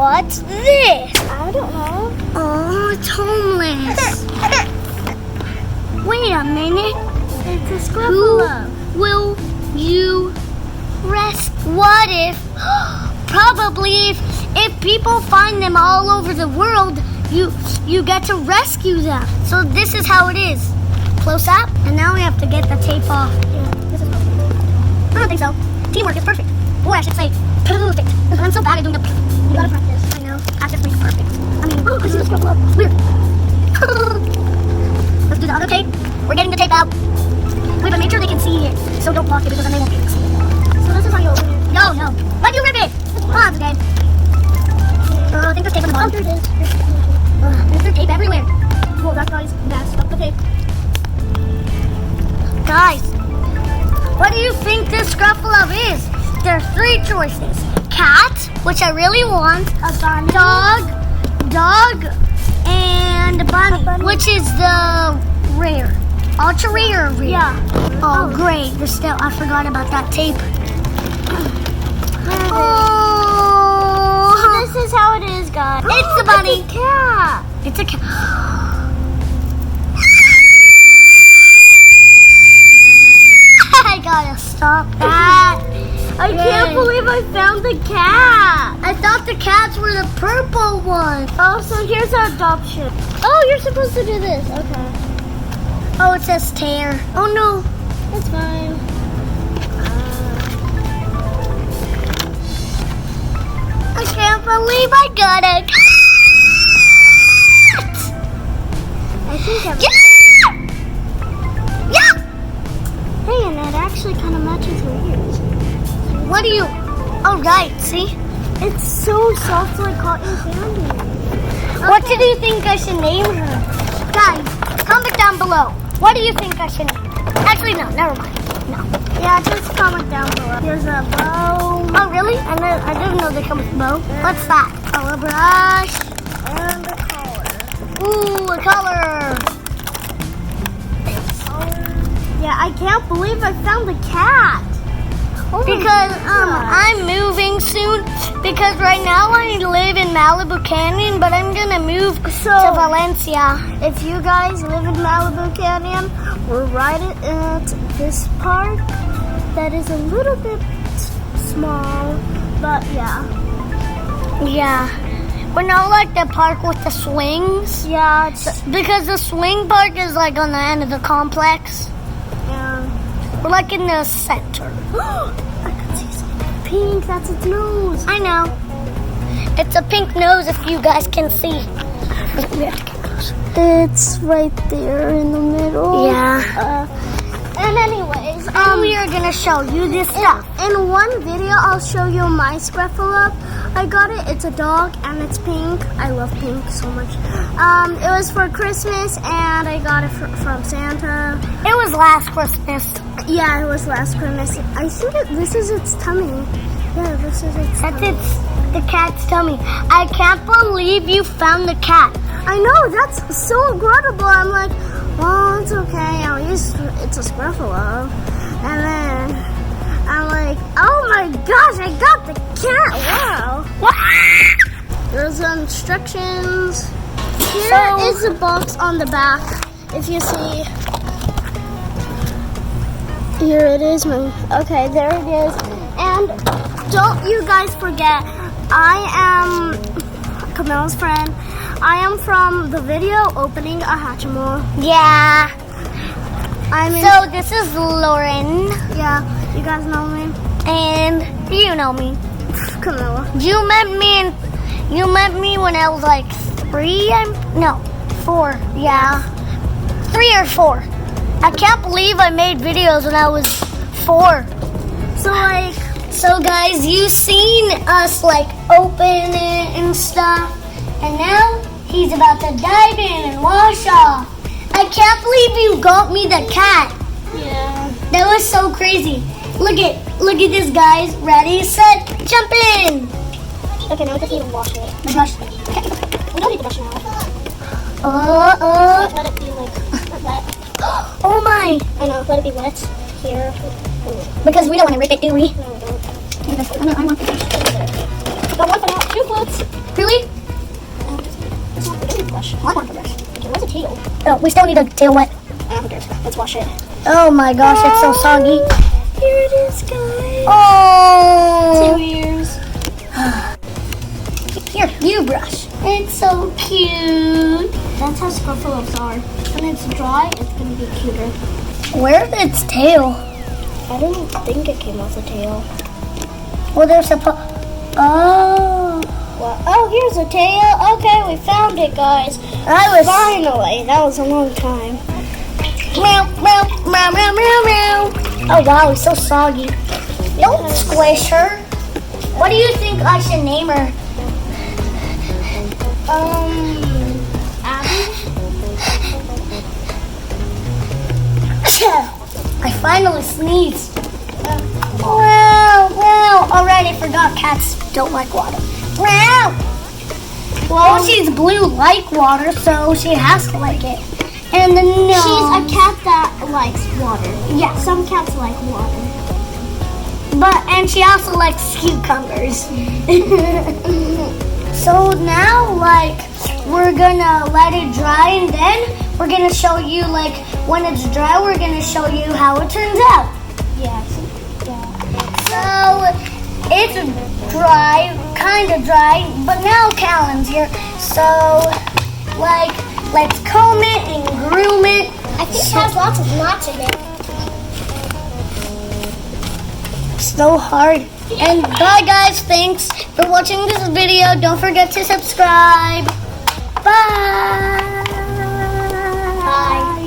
What's this? I don't know. Oh, it's homeless. Wait a minute. It's a Scruff Who A-Luvs. will you rescue? What if, probably if people find them all over the world, you get to rescue them. So this is how it is. Close up, and now we have to get the tape off. Yeah, this is perfect. I don't think so. Teamwork is perfect. Or I should say, perfect. I'm so bad at doing the You gotta practice. I know. I just make it perfect. I mean, I see the Scruff A-Luvs. weird. Let's do the other tape. We're getting the tape out. Wait, but make sure they can see it. So don't block it because then they won't be able to see it. So this is how you open it. No. Why'd you rip it? Oh, that's okay. I think there's tape on the Oh, bottom. there it is. There's tape everywhere. Well, that guy's messed up the tape. Guys, what do you think this Scruff A-Luvs is? There are 3 choices. Cat, which I really want. A bunny. Dog, and bunny, bunny. which is the rare. Ultra rare or rare? Yeah. Oh, great. There's still, I forgot about that tape. Oh. Oh, This is how it is, guys. it's a bunny. It's a cat. It's a cat. I gotta stop that. I can't believe I found the cat. I thought the cats were the purple ones. Oh, so here's our adoption. Oh, you're supposed to do this. Okay. Oh, it says tear. Oh no. That's fine. I can't believe I got a cat. I think I'm... Yeah! Hey, and it actually kind of matches your ears. What do you... Oh, right, see? It's so soft like cotton candy. What do you think I should name her? Guys, comment down below. What do you think I should name her? Actually, no, never mind. No. Yeah, just comment down below. Here's a bow. Oh, really? I didn't know they come with a bow. What's that? Color brush. And a collar. Ooh, a color. Yeah, I can't believe I found the cat. Oh my Because gosh. I'm moving soon. Because right now I live in Malibu Canyon, but I'm gonna move to Valencia. If you guys live in Malibu Canyon, we're right at this park that is a little bit small, but yeah. Yeah. We're not like the park with the swings. Yeah, it's, Because the swing park is like on the end of the complex. yeah. We're like in the center. I can see something pink. That's its nose. I know. It's a pink nose if you guys can see. We have to get closer. It's right there in the middle. Yeah. And anyways, We are gonna show you this stuff. in one video, I'll show you my Scruff A-Luvs. I got it. It's a dog and it's pink. I love pink so much. It was for Christmas and I got it from Santa. It was last Christmas. Yeah, it was last Christmas. I think this is its tummy. Yeah, this is its That's tummy. the cat's tummy. I can't believe you found the cat. I know, that's so incredible. I'm like, well, it's okay. At least it's a Scruff A-Luvs. And then I'm like, oh my gosh, I got the cat. Wow. There's instructions. Here is the box on the back. If you see, here it is. Okay, there it is. And don't you guys forget, I am Camilla's friend. I am from the video opening a Hatchimal. Yeah. I'm in. So this is Lauren, Yeah, you guys know me. and you know me. Camilla. You met me when I was like 3. 4. Yeah, 3 or 4. I can't believe I made videos when I was 4. So guys, you've seen us like open it and stuff, and now he's about to dive in and wash off. I can't believe you got me the cat. Yeah. That was so crazy. Look at this, guys. Ready, set, jump in. Okay, now we just need to wash it. My gosh. We don't need to brush now. Let it be like wet. Oh my. I know, let it be wet here. Because we don't want to rip it, do we? No, we don't. I want the But one for now, 2 floats. Really? It's not a good brush. I want the brush. Okay, where's the tail? Oh, we still need a tail wet. Who cares? Let's wash it. Oh my gosh, it's so soggy. Here it is, guys. Oh! 2 ears. Here, you brush. It's so cute. That's how Scruff A-Luvs are. When it's dry, it's gonna be cuter. Where's its tail? I didn't think it came off the tail. Well, there's a Oh. Well, oh, here's a tail. Okay, we found it, guys. Finally. That was a long time. Meow, meow, meow, meow, meow, meow. Oh wow, it's so soggy. Don't squish her. What do you think I should name her? Abby? I finally sneezed. Wow, wow. Alright, I forgot cats don't like water. Wow. Well, she's blue like water, so she has to like it. And the nose. She's a cat that likes water. Yeah. Some cats like water. And she also likes cucumbers. So now, like, we're gonna let it dry, and then we're gonna show you, like, when it's dry, we're gonna show you how it turns out. Yeah. So it's dry, kind of dry, but now Callan's here. So, like, let's comb it and groom it. I think it has lots of knots in it. So hard. And bye guys, thanks for watching this video. Don't forget to subscribe. Bye. Bye.